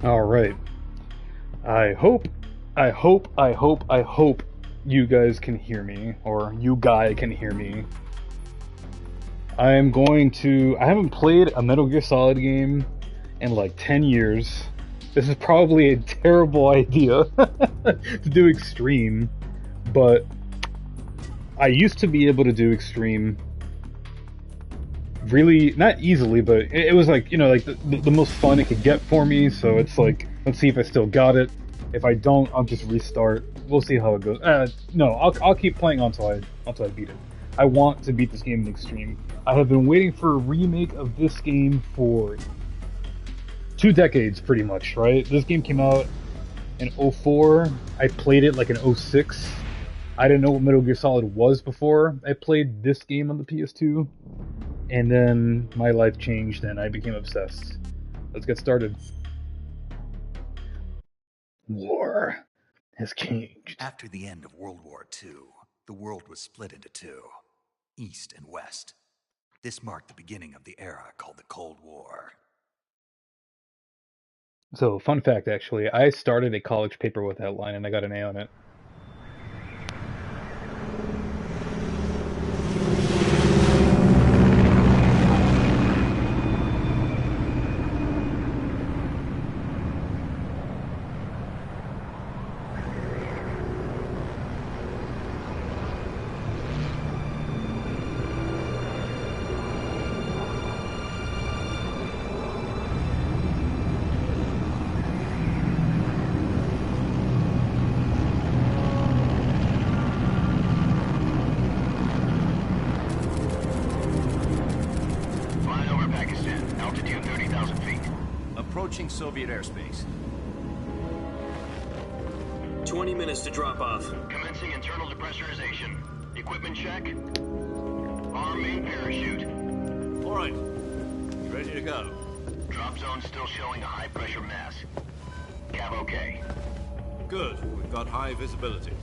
All right. I hope, I hope you guys can hear me, or you guy can hear me. I haven't played a Metal Gear Solid game in like 10 years. This is probably a terrible idea to do extreme, but I used to be able to do extreme really, not easily, but it was like, like the most fun it could get for me. So it's like, let's see if I still got it. If I don't, I'll just restart. We'll see how it goes. No, I'll keep playing until I beat it. I want to beat this game in extreme. I have been waiting for a remake of this game for 2 decades, pretty much. Right? This game came out in '04. I played it like in '06. I didn't know what Metal Gear Solid was before I played this game on the PS2. And then my life changed and I became obsessed. Let's get started. War has changed. After the end of World War II, the world was split into two, East and West. This marked the beginning of the era called the Cold War. So, fun fact actually, I started a college paper with that line and I got an A on it. Approaching Soviet airspace. 20 minutes to drop off. Commencing internal depressurization. Equipment check. Arm main parachute. All right. Ready to go. Drop zone still showing a high pressure mass. Cav okay. Good. We've got high visibility.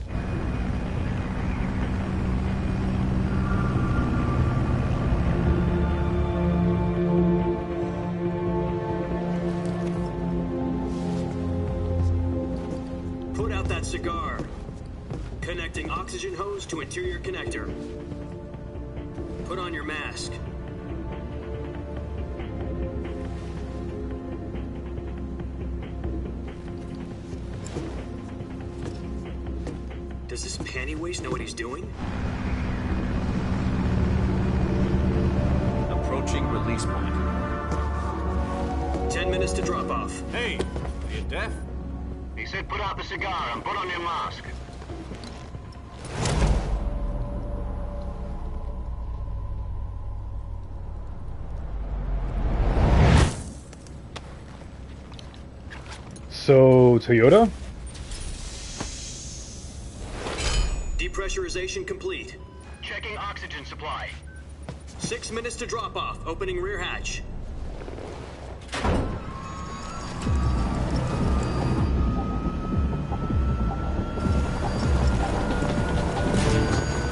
Put out that cigar. Connecting oxygen hose to interior connector. Put on your mask. Does this panty waste know what he's doing? Approaching release point. 10 minutes to drop off. Hey, are you deaf? He said put out the cigar and put on your mask. So, Toyota? Depressurization complete. Checking oxygen supply. 6 minutes to drop off. Opening rear hatch.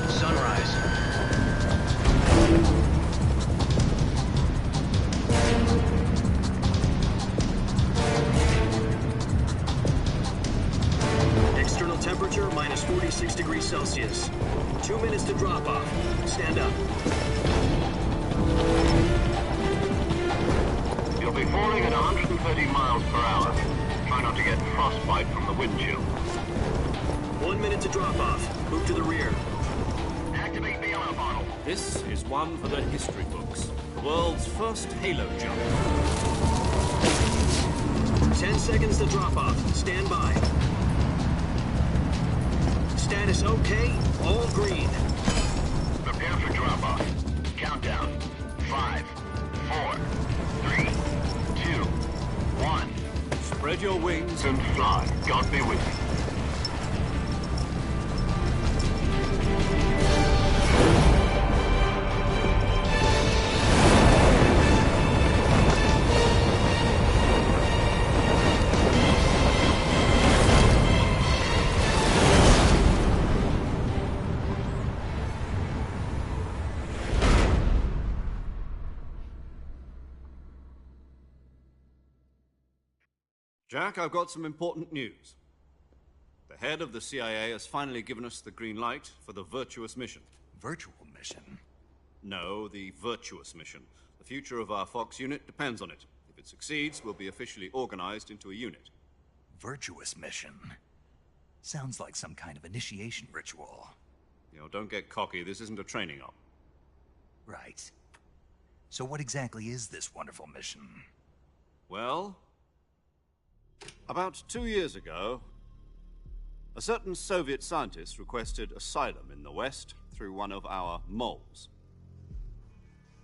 Sunrise. External temperature minus 46 degrees Celsius. 2 minutes to drop off. Stand up. You'll be falling at 130 miles per hour. Try not to get frostbite from the wind chill. 1 minute to drop off. Move to the rear. Activate bailout bottle. This is one for the history books. The world's first Halo jump. 10 seconds to drop off. Stand by. Status okay. All green. Prepare for drop off. Countdown. 5, 4, 3, 2, 1. Spread your wings And fly. God be with you. Jack, I've got some important news. The head of the CIA has finally given us the green light for the Virtuous mission. Virtual mission? No, the Virtuous mission. The future of our Fox unit depends on it. If it succeeds, we'll be officially organized into a unit. Virtuous mission? Sounds like some kind of initiation ritual. You know, don't get cocky. This isn't a training op. Right. So what exactly is this wonderful mission? Well, about 2 years ago, a certain Soviet scientist requested asylum in the West through one of our moles.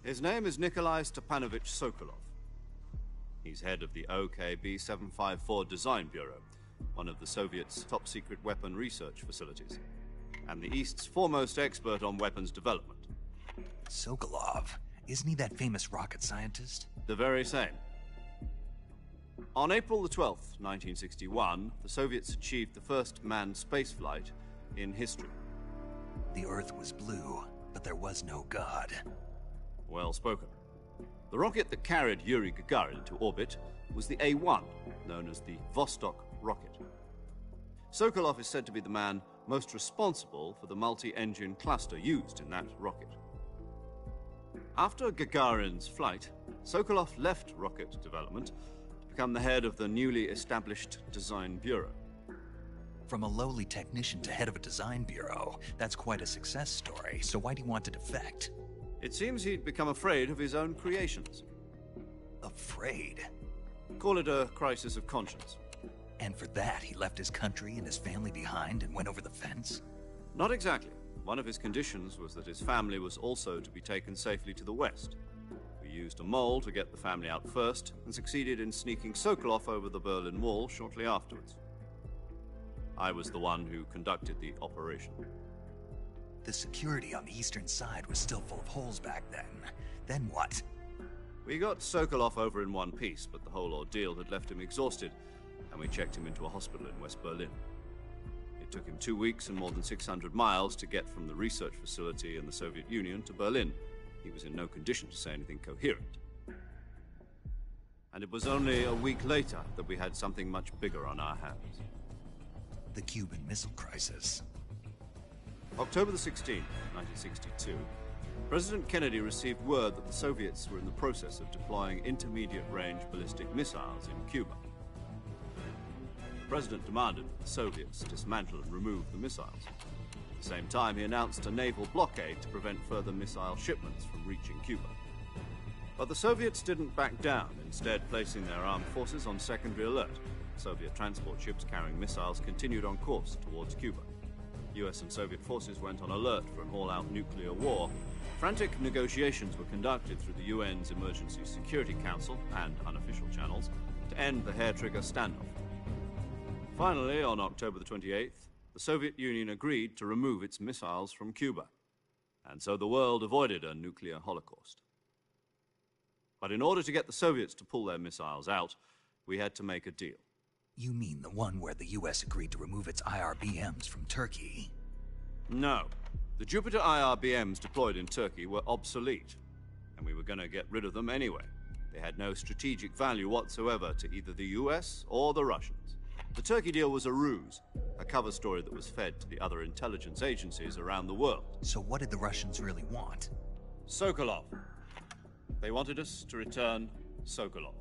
His name is Nikolai Stepanovich Sokolov. He's head of the OKB-754 Design Bureau, one of the Soviets' top-secret weapon research facilities, and the East's foremost expert on weapons development. Sokolov? Isn't he that famous rocket scientist? The very same. On April the 12th, 1961, the Soviets achieved the first manned spaceflight in history. The Earth was blue, but there was no God. Well spoken. The rocket that carried Yuri Gagarin to orbit was the A-1, known as the Vostok rocket. Sokolov is said to be the man most responsible for the multi-engine cluster used in that rocket. After Gagarin's flight, Sokolov left rocket development to become the head of the newly established Design Bureau. From a lowly technician to head of a design bureau, that's quite a success story, so why do you want to defect? It seems he'd become afraid of his own creations. Afraid? Call it a crisis of conscience. And for that, he left his country and his family behind and went over the fence? Not exactly. One of his conditions was that his family was also to be taken safely to the West. We used a mole to get the family out first, and succeeded in sneaking Sokolov over the Berlin Wall shortly afterwards. I was the one who conducted the operation. The security on the eastern side was still full of holes back then. Then what? We got Sokolov over in one piece, but the whole ordeal had left him exhausted, and we checked him into a hospital in West Berlin. It took him 2 weeks and more than 600 miles to get from the research facility in the Soviet Union to Berlin. He was in no condition to say anything coherent. And it was only a week later that we had something much bigger on our hands. The Cuban Missile Crisis. October the 16th, 1962, President Kennedy received word that the Soviets were in the process of deploying intermediate-range ballistic missiles in Cuba. The President demanded that the Soviets dismantle and remove the missiles. At the same time, he announced a naval blockade to prevent further missile shipments from reaching Cuba. But the Soviets didn't back down, instead placing their armed forces on secondary alert. Soviet transport ships carrying missiles continued on course towards Cuba. US and Soviet forces went on alert for an all-out nuclear war. Frantic negotiations were conducted through the UN's Emergency Security Council and unofficial channels to end the hair-trigger standoff. Finally, on October the 28th, the Soviet Union agreed to remove its missiles from Cuba, and so the world avoided a nuclear holocaust. But in order to get the Soviets to pull their missiles out, we had to make a deal. You mean the one where the US agreed to remove its IRBMs from Turkey? No. The Jupiter IRBMs deployed in Turkey were obsolete, and we were going to get rid of them anyway. They had no strategic value whatsoever to either the US or the Russians. The Turkey deal was a ruse, a cover story that was fed to the other intelligence agencies around the world. So what did the Russians really want? Sokolov. They wanted us to return Sokolov.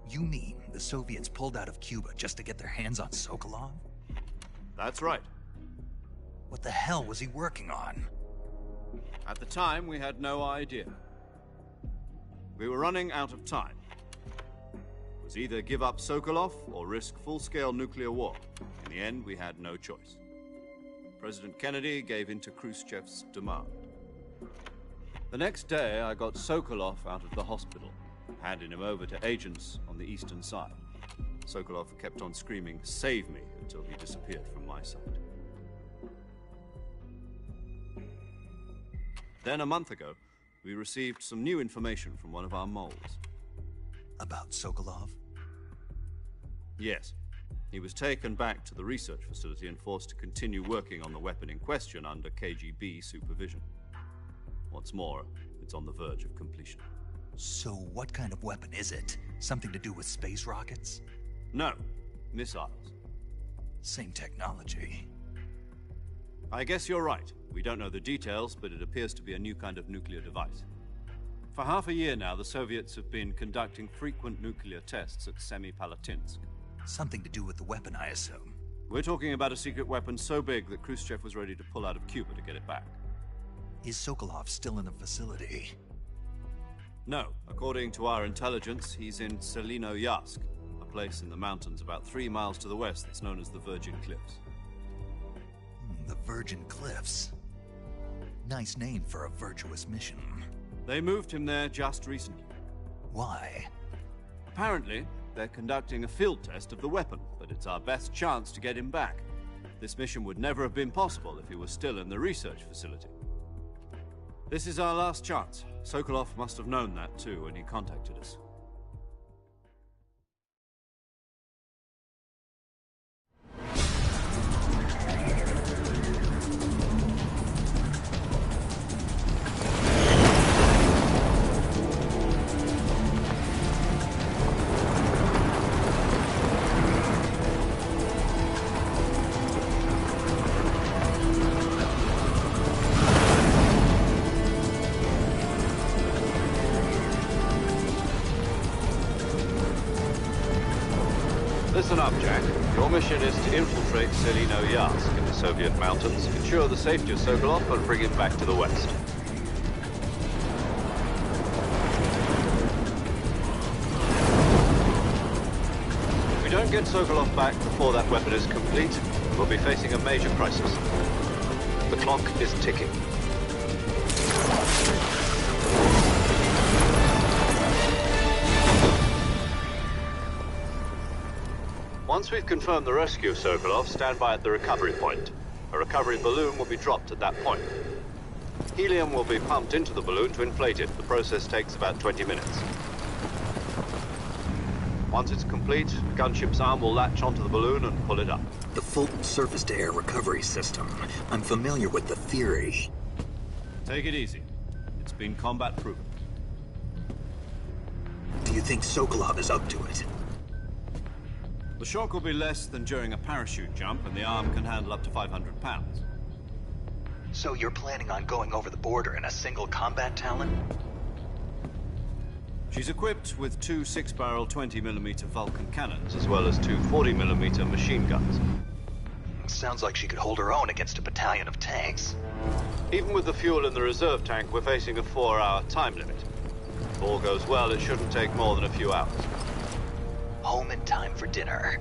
You mean the Soviets pulled out of Cuba just to get their hands on Sokolov? That's right. What the hell was he working on? At the time, we had no idea. We were running out of time. It was either give up Sokolov or risk full-scale nuclear war. In the end, we had no choice. President Kennedy gave in to Khrushchev's demand. The next day, I got Sokolov out of the hospital, handing him over to agents on the eastern side. Sokolov kept on screaming, "Save me," until he disappeared from my sight. Then, a month ago, we received some new information from one of our moles. About Sokolov? Yes. He was taken back to the research facility and forced to continue working on the weapon in question under KGB supervision. What's more, it's on the verge of completion. So what kind of weapon is it? Something to do with space rockets? No, missiles. Same technology. I guess you're right. We don't know the details, but it appears to be a new kind of nuclear device. For half a year now, the Soviets have been conducting frequent nuclear tests at Semipalatinsk. Something to do with the weapon, I assume. We're talking about a secret weapon so big that Khrushchev was ready to pull out of Cuba to get it back. Is Sokolov still in the facility? No. According to our intelligence, he's in Selinoyarsk, a place in the mountains about 3 miles to the west that's known as the Virgin Cliffs. The Virgin Cliffs. Nice name for a virtuous mission. They moved him there just recently. Why? Apparently, they're conducting a field test of the weapon, but it's our best chance to get him back. This mission would never have been possible if he was still in the research facility. This is our last chance. Sokolov must have known that too when he contacted us. Listen up, Jack. Your mission is to infiltrate Selinoyarsk in the Soviet mountains, ensure the safety of Sokolov, and bring him back to the west. If we don't get Sokolov back before that weapon is complete, we'll be facing a major crisis. The clock is ticking. Once we've confirmed the rescue of Sokolov, stand by at the recovery point. A recovery balloon will be dropped at that point. Helium will be pumped into the balloon to inflate it. The process takes about 20 minutes. Once it's complete, the gunship's arm will latch onto the balloon and pull it up. The Fulton surface-to-air recovery system. I'm familiar with the theory. Take it easy. It's been combat-proven. Do you think Sokolov is up to it? The shock will be less than during a parachute jump, and the arm can handle up to 500 pounds. So you're planning on going over the border in a single combat Talon? She's equipped with 2 6-barrel 20mm Vulcan cannons, as well as 2 40mm machine guns. Sounds like she could hold her own against a battalion of tanks. Even with the fuel in the reserve tank, we're facing a 4-hour time limit. If all goes well, it shouldn't take more than a few hours. Home in time for dinner.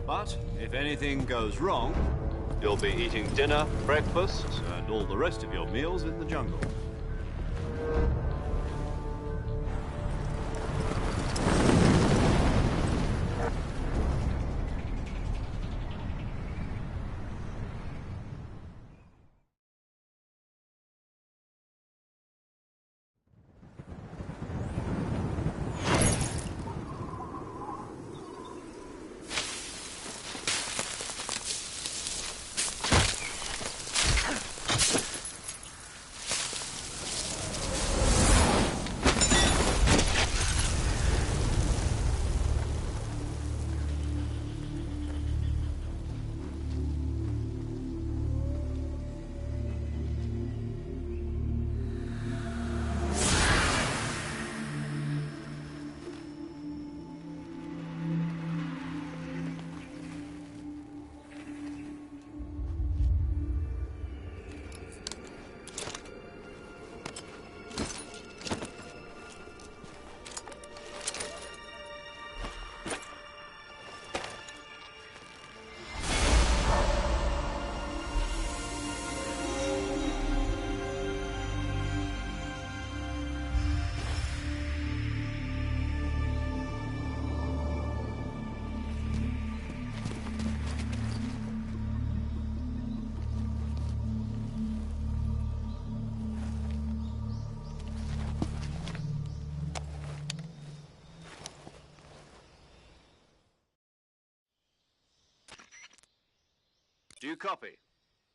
But if anything goes wrong, you'll be eating dinner, breakfast, and all the rest of your meals in the jungle. Do you copy?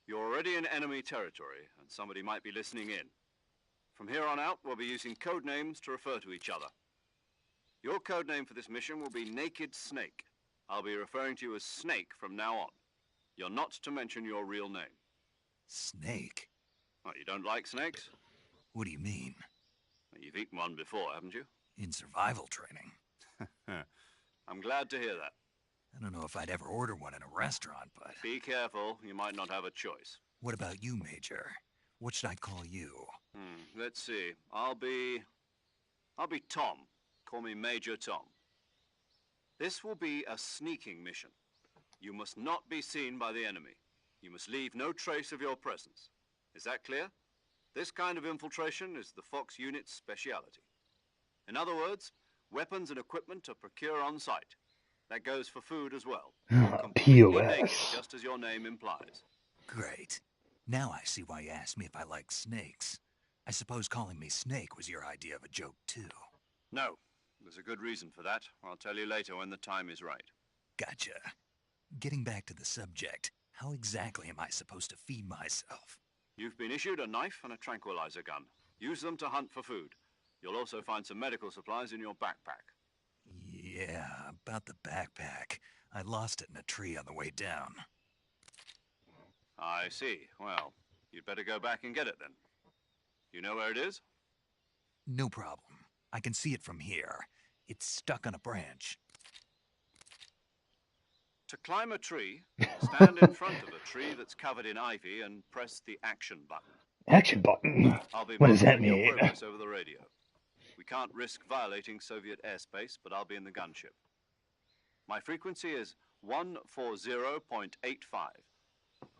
You're already in enemy territory, and somebody might be listening in. From here on out, we'll be using code names to refer to each other. Your code name for this mission will be Naked Snake. I'll be referring to you as Snake from now on. You're not to mention your real name. Snake? What, you don't like snakes? What do you mean? You've eaten one before, haven't you? In survival training. I'm glad to hear that. I don't know if I'd ever order one in a restaurant, but... Be careful, you might not have a choice. What about you, Major? What should I call you? Let's see. I'll be Tom. Call me Major Tom. This will be a sneaking mission. You must not be seen by the enemy. You must leave no trace of your presence. Is that clear? This kind of infiltration is the Fox unit's speciality. In other words, weapons and equipment are procured on site. That goes for food as well. Completely naked, just as your name implies. Great. Now I see why you asked me if I like snakes. I suppose calling me Snake was your idea of a joke, too. No. There's a good reason for that. I'll tell you later when the time is right. Gotcha. Getting back to the subject, how exactly am I supposed to feed myself? You've been issued a knife and a tranquilizer gun. Use them to hunt for food. You'll also find some medical supplies in your backpack. Yeah, about the backpack. I lost it in a tree on the way down. I see. Well, you'd better go back and get it then. You know where it is? No problem. I can see it from here. It's stuck on a branch. To climb a tree, stand in front of a tree that's covered in ivy and press the action button. Action button? I'll be What does that monitoring your mean? progress over the radio. We can't risk violating Soviet airspace, but I'll be in the gunship. My frequency is 140.85.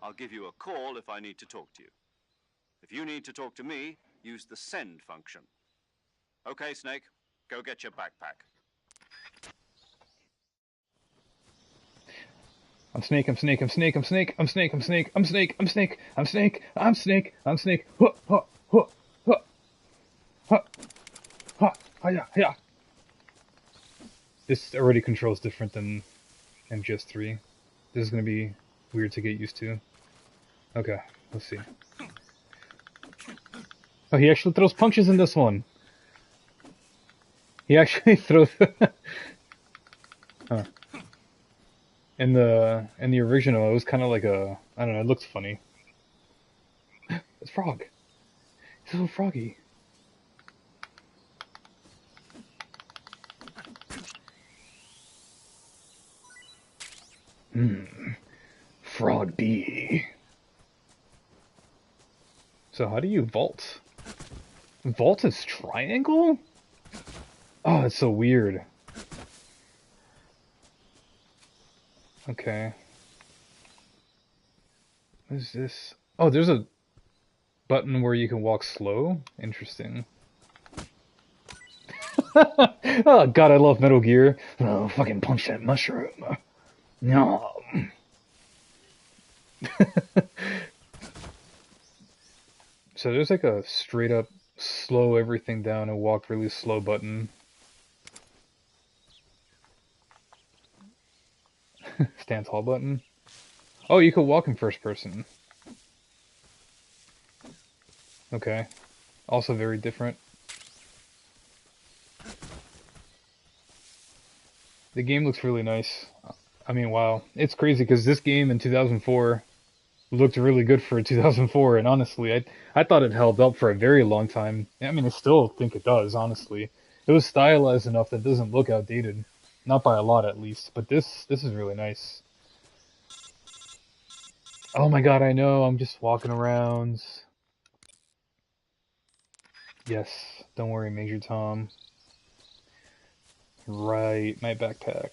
I'll give you a call if I need to talk to you. If you need to talk to me, use the send function. Okay, Snake, go get your backpack. I'm Snake, I'm Snake, I'm Snake, I'm Snake, I'm Snake, I'm Snake, I'm Snake, I'm Snake, I'm Snake, I'm Snake, I'm Snake, huh, huh, huh, huh, huh, huh, hiya, hiya. This already controls different than MGS3. This is gonna be weird to get used to. Okay, let's see. Oh, he actually throws punches in this one. He actually throws... huh. In the original, it was kind of like a... I don't know, it looks funny. It's Frog. It's a little froggy. Frog D. So how do you vault? Vault is triangle? Oh, it's so weird. Okay. What is this? Oh, there's a button where you can walk slow? Interesting. Oh god, I love Metal Gear. Oh, fucking punch that mushroom. No. So there's like a straight up slow everything down and walk really slow button. Stand tall button. Oh, you could walk in first person. Okay. Also very different. The game looks really nice. I mean, wow. It's crazy because this game in 2004 looked really good for 2004, and honestly, I thought it held up for a very long time. I mean, I still think it does, honestly. It was stylized enough that it doesn't look outdated. Not by a lot, at least. But this is really nice. Oh my god, I know. I'm just walking around. Yes. Don't worry, Major Tom. Right, my backpack.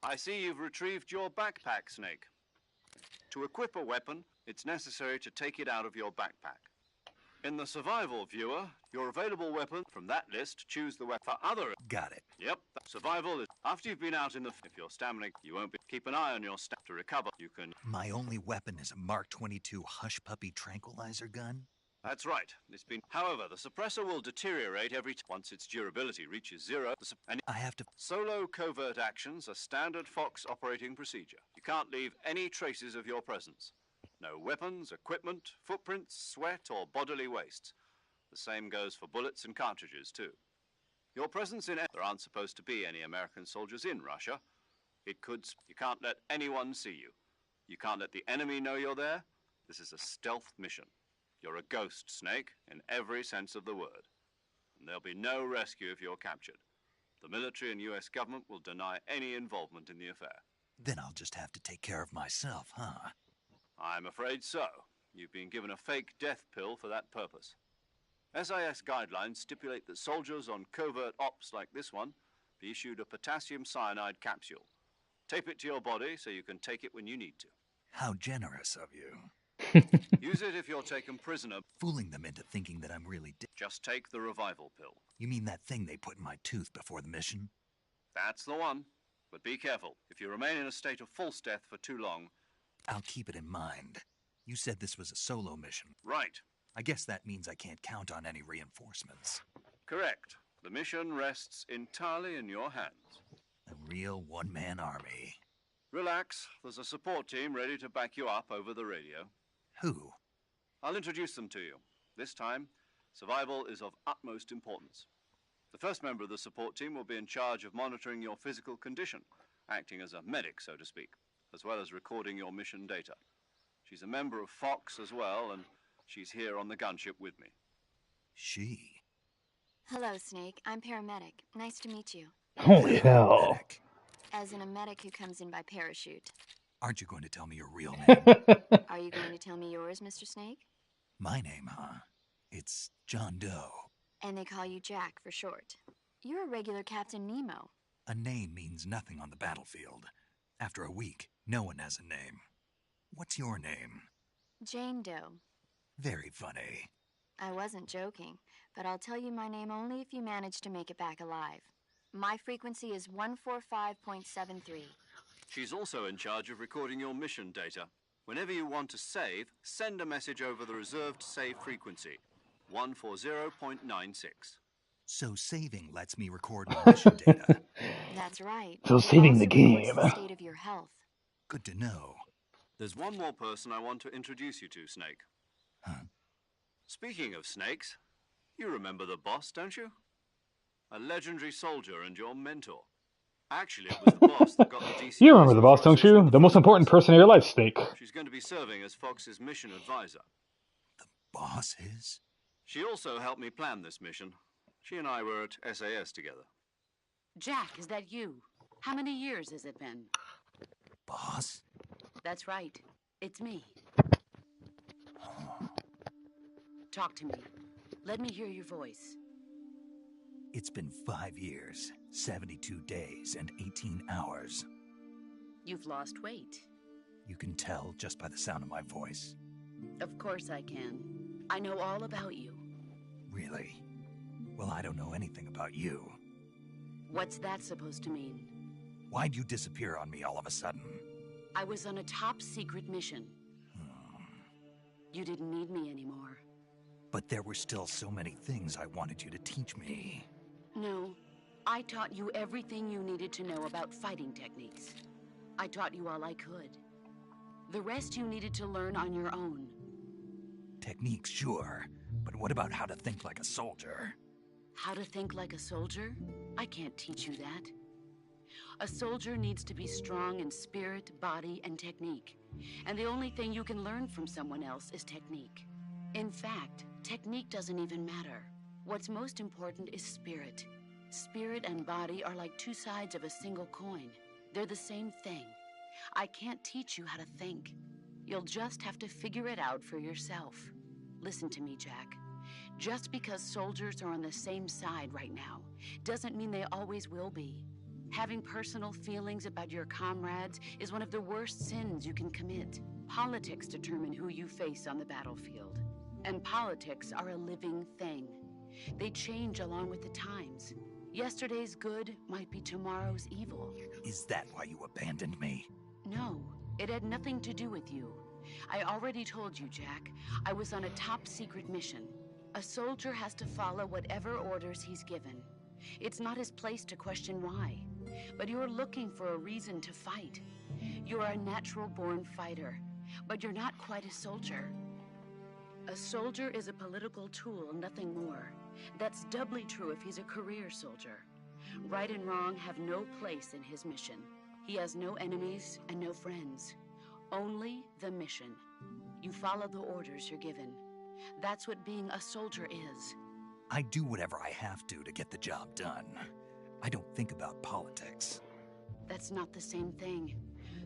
I see you've retrieved your backpack, Snake. To equip a weapon, it's necessary to take it out of your backpack. In the survival viewer, your available weapon from that list, choose the weapon for other. Got it. Yep, survival is after you've been out in the. If you're stamina, you won't be. Keep an eye on your stat to recover. You can. My only weapon is a Mark 22 Hush Puppy tranquilizer gun? That's right. It's been. However, the suppressor will deteriorate once its durability reaches zero. And I have to... solo covert actions are standard Fox operating procedure. You can't leave any traces of your presence. No weapons, equipment, footprints, sweat, or bodily waste. The same goes for bullets and cartridges, too. Your presence in... There aren't supposed to be any American soldiers in Russia. It could... You can't let anyone see you. You can't let the enemy know you're there. This is a stealth mission. You're a ghost, Snake, in every sense of the word. And there'll be no rescue if you're captured. The military and US government will deny any involvement in the affair. Then I'll just have to take care of myself, huh? I'm afraid so. You've been given a fake death pill for that purpose. SIS guidelines stipulate that soldiers on covert ops like this one be issued a potassium cyanide capsule. Tape it to your body so you can take it when you need to. How generous of you. Use it if you're taken prisoner. Fooling them into thinking that I'm really dead. Just take the revival pill. You mean that thing they put in my tooth before the mission? That's the one. But be careful. If you remain in a state of false death for too long... I'll keep it in mind. You said this was a solo mission. Right. I guess that means I can't count on any reinforcements. Correct. The mission rests entirely in your hands. A real one-man army. Relax. There's a support team ready to back you up over the radio. Who? I'll introduce them to you. This time, survival is of utmost importance. The first member of the support team will be in charge of monitoring your physical condition, acting as a medic, so to speak, as well as recording your mission data. She's a member of Fox as well, and she's here on the gunship with me. She? Hello, Snake. I'm paramedic. Nice to meet you. Holy hell. Medic. As in a medic who comes in by parachute. Aren't you going to tell me your real name? Are you going to tell me yours, Mr. Snake? My name, huh? It's John Doe. And they call you Jack for short. You're a regular Captain Nemo. A name means nothing on the battlefield. After a week, no one has a name. What's your name? Jane Doe. Very funny. I wasn't joking, but I'll tell you my name only if you manage to make it back alive. My frequency is 145.73. She's also in charge of recording your mission data. Whenever you want to save, send a message over the reserved save frequency, 140.96. So saving lets me record my mission data. That's right. So It saving the also records game. the state of your health. Good to know. There's one more person I want to introduce you to, Snake. Huh? Speaking of snakes, you remember the boss, don't you? A legendary soldier and your mentor. Actually, it was the boss that got the DC... You remember the boss, don't you? The most important person in your life, Snake. She's going to be serving as Fox's mission advisor. The boss is? She also helped me plan this mission. She and I were at SAS together. Jack, is that you? How many years has it been? Boss? That's right. It's me. Talk to me. Let me hear your voice. It's been 5 years, 72 days, and 18 hours. You've lost weight. You can tell just by the sound of my voice. Of course I can. I know all about you. Really? Well, I don't know anything about you. What's that supposed to mean? Why'd you disappear on me all of a sudden? I was on a top-secret mission. You didn't need me anymore. But there were still so many things I wanted you to teach me. No, I taught you everything you needed to know about fighting techniques. I taught you all I could. The rest you needed to learn on your own. Techniques, sure. But what about how to think like a soldier? How to think like a soldier? I can't teach you that. A soldier needs to be strong in spirit, body, and technique. And the only thing you can learn from someone else is technique. In fact, technique doesn't even matter. What's most important is spirit. Spirit and body are like two sides of a single coin. They're the same thing. I can't teach you how to think. You'll just have to figure it out for yourself. Listen to me, Jack. Just because soldiers are on the same side right now doesn't mean they always will be. Having personal feelings about your comrades is one of the worst sins you can commit. Politics determine who you face on the battlefield. And politics are a living thing. They change along with the times. Yesterday's good might be tomorrow's evil. Is that why you abandoned me? No, it had nothing to do with you. I already told you, Jack. I was on a top-secret mission. A soldier has to follow whatever orders he's given. It's not his place to question why. But you're looking for a reason to fight. You're a natural-born fighter, but you're not quite a soldier. A soldier is a political tool, nothing more. That's doubly true if he's a career soldier. Right and wrong have no place in his mission. He has no enemies and no friends. Only the mission. You follow the orders you're given. That's what being a soldier is. I do whatever I have to get the job done. I don't think about politics. That's not the same thing.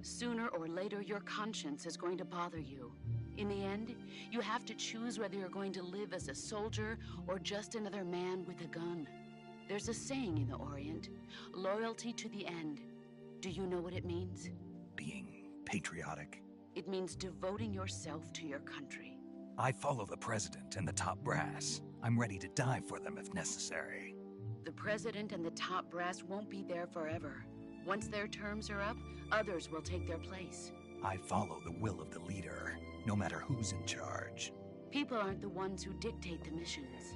Sooner or later, your conscience is going to bother you. In the end, you have to choose whether you're going to live as a soldier or just another man with a gun. There's a saying in the Orient, loyalty to the end. Do you know what it means? Being patriotic. It means devoting yourself to your country. I follow the president and the top brass. I'm ready to die for them if necessary. The president and the top brass won't be there forever. Once their terms are up, others will take their place. I follow the will of the leader, no matter who's in charge. People aren't the ones who dictate the missions.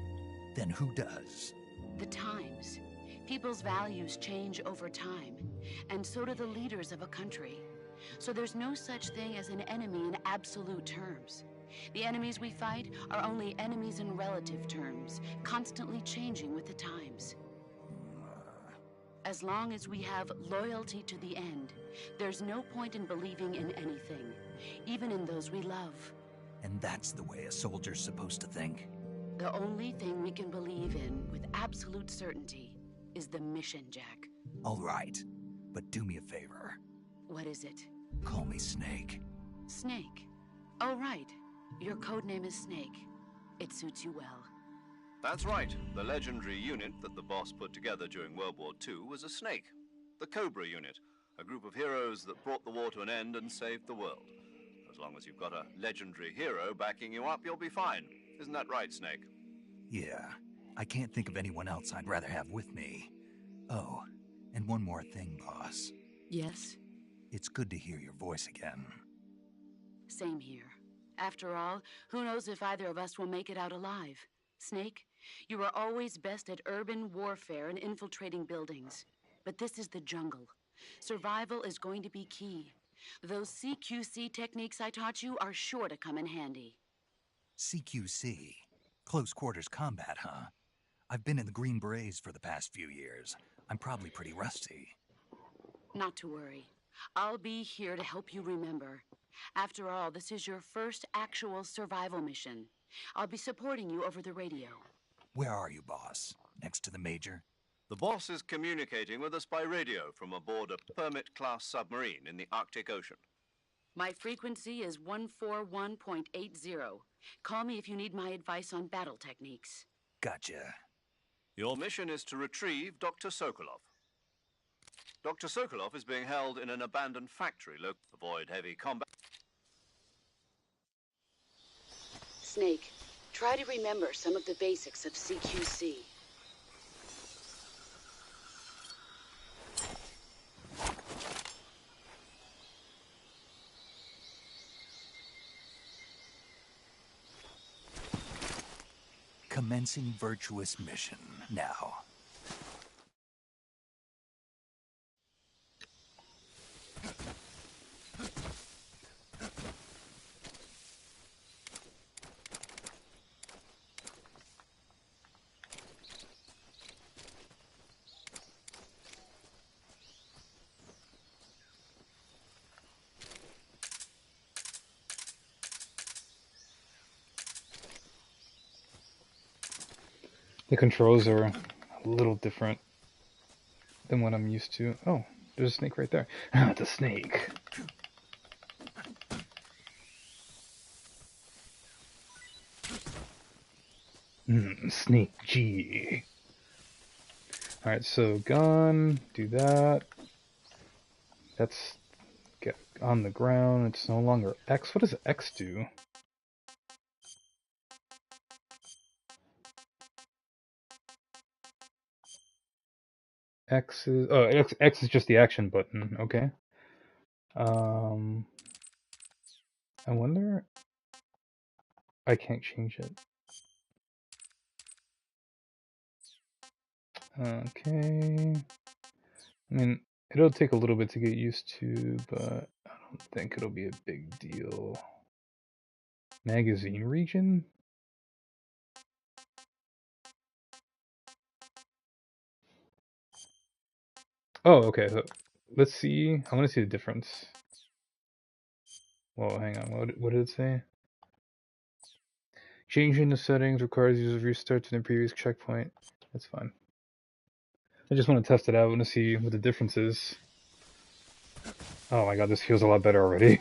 Then who does? The times. People's values change over time, and so do the leaders of a country. So there's no such thing as an enemy in absolute terms. The enemies we fight are only enemies in relative terms, constantly changing with the times. As long as we have loyalty to the end, there's no point in believing in anything, even in those we love. And that's the way a soldier's supposed to think? The only thing we can believe in with absolute certainty is the mission, Jack. All right, but do me a favor. What is it? Call me Snake. Snake? Oh, right. Your codename is Snake. It suits you well. That's right. The legendary unit that the boss put together during World War II was a snake. The Cobra unit, a group of heroes that brought the war to an end and saved the world. As long as you've got a legendary hero backing you up, you'll be fine. Isn't that right, Snake? Yeah. I can't think of anyone else I'd rather have with me. Oh, and one more thing, boss. Yes? It's good to hear your voice again. Same here. After all, who knows if either of us will make it out alive? Snake, you are always best at urban warfare and infiltrating buildings. But this is the jungle. Survival is going to be key. Those CQC techniques I taught you are sure to come in handy. CQC? Close quarters combat, huh? I've been in the Green Berets for the past few years. I'm probably pretty rusty. Not to worry. I'll be here to help you remember. After all, this is your first actual survival mission. I'll be supporting you over the radio. Where are you, boss? Next to the Major? The boss is communicating with us by radio from aboard a Permit-class submarine in the Arctic Ocean. My frequency is 141.80. Call me if you need my advice on battle techniques. Gotcha. Your mission is to retrieve Dr. Sokolov. Dr. Sokolov is being held in an abandoned factory. Avoid heavy combat. Snake, try to remember some of the basics of CQC. Commencing virtuous mission now. The controls are a little different than what I'm used to. Oh, there's a snake right there. Ah, it's a snake. Snake G. Alright, so gun, do that. That's get on the ground. It's no longer X. What does X do? X is X is just the action button. Okay. I wonder. I can't change it. Okay. I mean, it'll take a little bit to get used to, but I don't think it'll be a big deal. Magazine region? Oh, okay. So let's see. I want to see the difference. Well, hang on. What did it say? Changing the settings requires users restart to the previous checkpoint. That's fine. I just want to test it out and to see what the difference is. Oh my god, this feels a lot better already.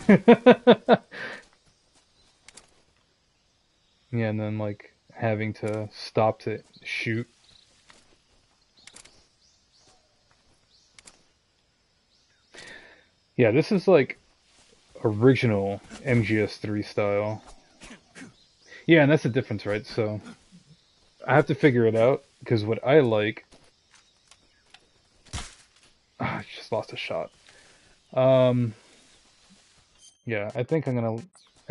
Yeah, and then like having to stop to shoot. Yeah, this is like original MGS3 style. Yeah, and that's the difference, right? So I have to figure it out because what I like. I just lost a shot. Yeah, I think I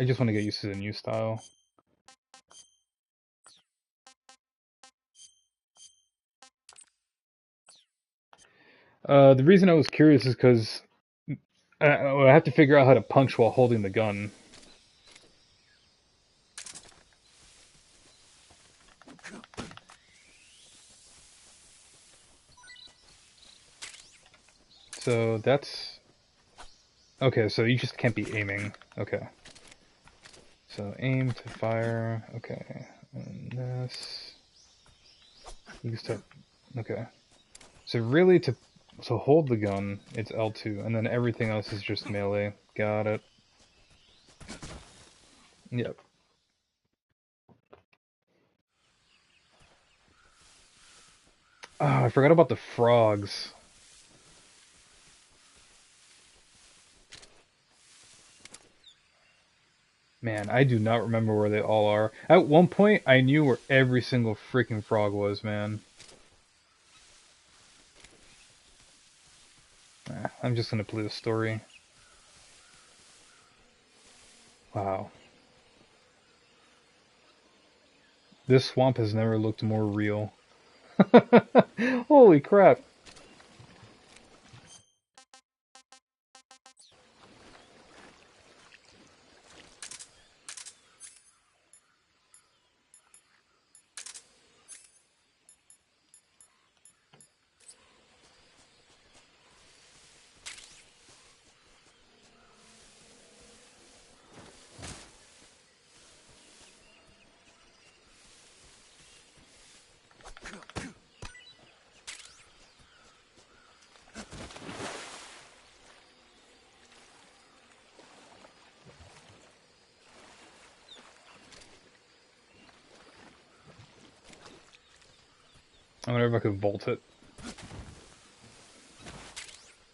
just want to get used to the new style. The reason I was curious is because I have to figure out how to punch while holding the gun. So that's... Okay, so you just can't be aiming. Okay. So aim to fire. Okay. And this... You can start... Okay. So really to hold the gun, it's L2, and then everything else is just melee. Got it. Yep. Oh, I forgot about the frogs. Man, I do not remember where they all are. At one point, I knew where every single freaking frog was, man. I'm just gonna play the story. Wow. This swamp has never looked more real. Holy crap. I wonder if I could vault it.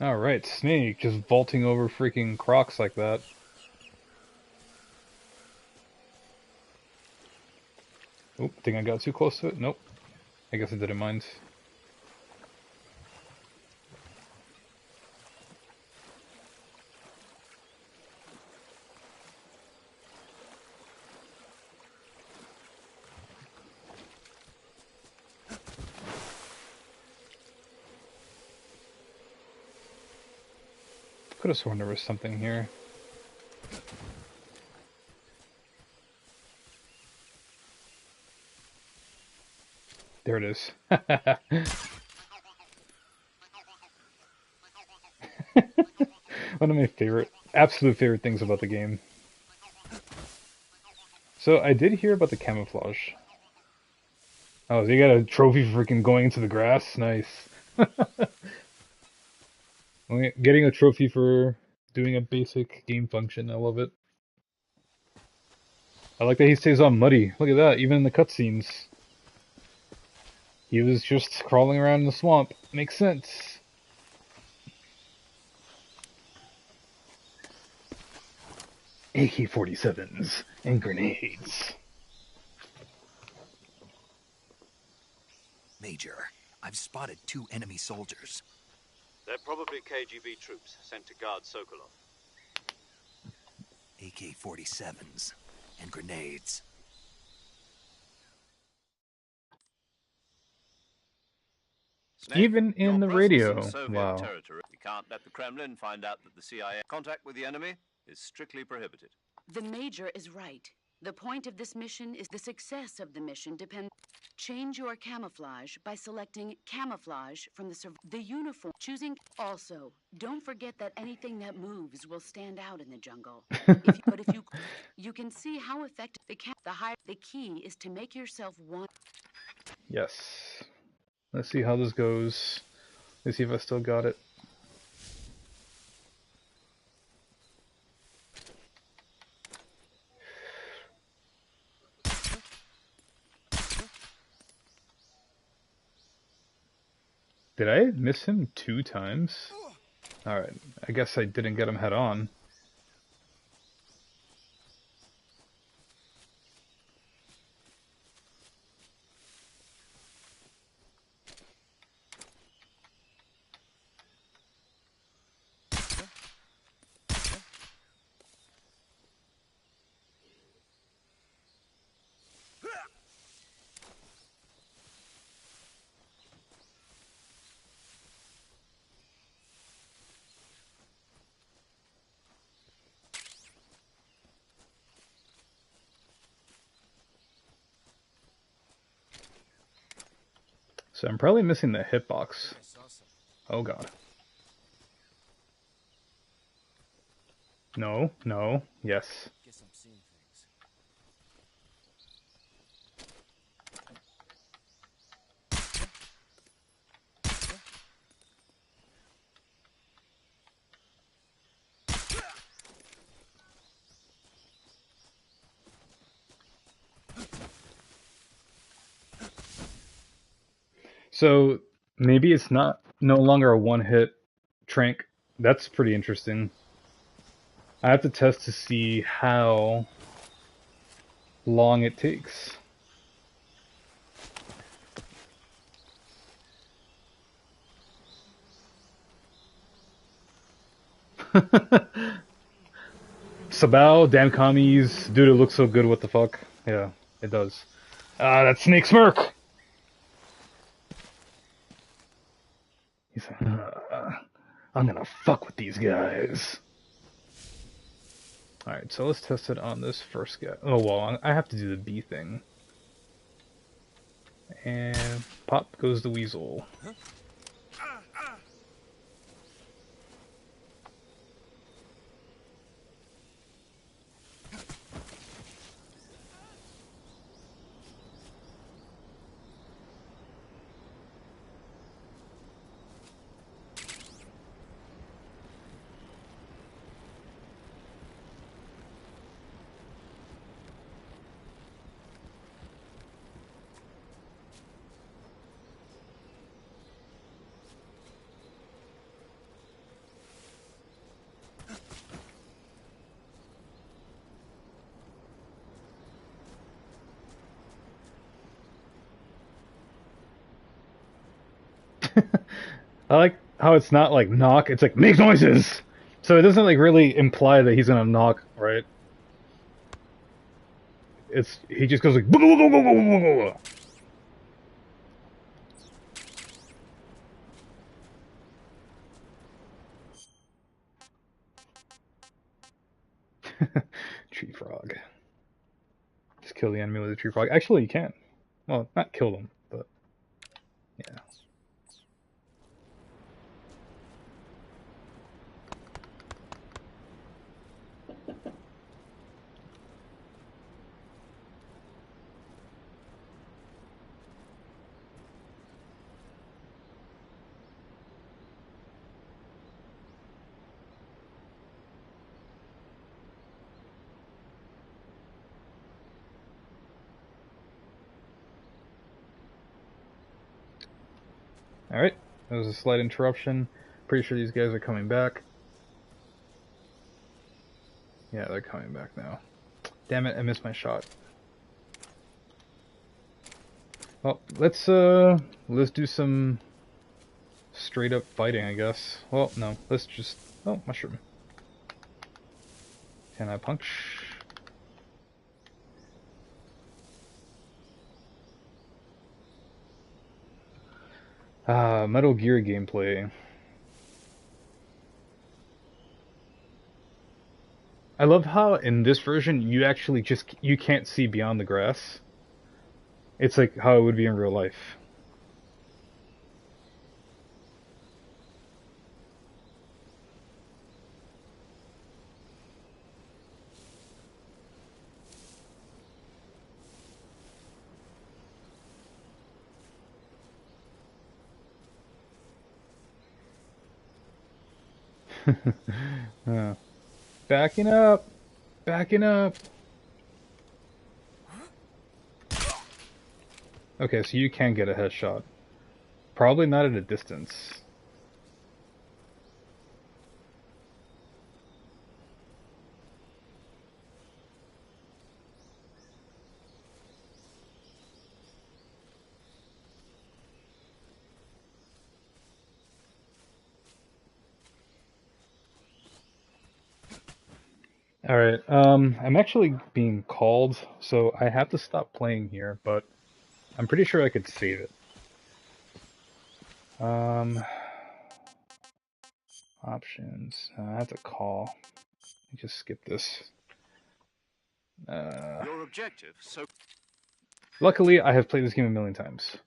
Alright, Snake, just vaulting over freaking crocs like that. Oop, think I got too close to it? Nope. I guess I didn't mind. Could have sworn there was something here. There it is. One of my absolute favorite things about the game. So I did hear about the camouflage. Oh, so you got a trophy for freaking going into the grass? Nice. Getting a trophy for doing a basic game function. I love it. I like that he stays on muddy. Look at that, even in the cutscenes. He was just crawling around in the swamp. Makes sense. AK-47s and grenades. Major, I've spotted 2 enemy soldiers. They're probably KGB troops sent to guard Sokolov. AK-47s and grenades. Snake, Even in your the presence radio. in Soviet Wow. territory. We can't let the Kremlin find out that the CIA contact with the enemy is strictly prohibited. The Major is right. The point of this mission is the success of the mission depends. Change your camouflage by selecting camouflage from the uniform. Choosing also, don't forget that anything that moves will stand out in the jungle. But if you can see how effective the key is to make yourself one. Yes. Let's see how this goes. Let's see if I still got it. Did I miss him 2 times? Alright, I guess I didn't get him head on. So I'm probably missing the hitbox. Oh god. No, no, yes. Guess I'm seeing things. So maybe it's no longer a one-hit trank. That's pretty interesting. I have to test to see how long it takes. Sabao, damn commies, dude, it looks so good, what the fuck? Yeah, it does. Ah, that snake smirk! He's like, I'm gonna fuck with these guys. Alright, so let's test it on this first guy. Oh, well, I have to do the B thing. And pop goes the weasel. I like how it's not like knock, it's like make noises! So it doesn't like really imply that he's gonna knock, right? He just goes like tree frog. Just kill the enemy with a tree frog. Actually, you can. Well, not kill them, but yeah. Alright, that was a slight interruption. Pretty sure these guys are coming back. Yeah, they're coming back now. Damn it, I missed my shot. Well, let's do some straight up fighting, I guess. Well, no, let's just... Oh, mushroom. Can I punch? Metal Gear gameplay. I love how in this version you actually you can't see beyond the grass. It's like how it would be in real life. uh, backing up! Backing up! Okay, so you can get a headshot. Probably not at a distance. Alright, I'm actually being called, so I have to stop playing here, but I'm pretty sure I could save it. Options. I have to call. Let me just skip this. Your objective, so... Luckily, I have played this game a million times,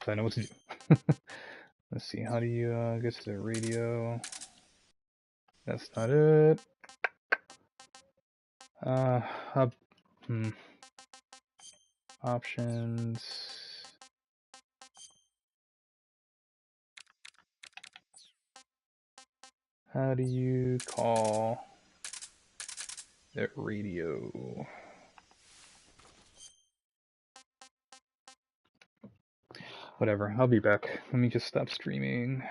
so I know what to do. Let's see, how do you get to the radio? That's not it. Options. How do you call that radio? Whatever, I'll be back. Let me just stop streaming.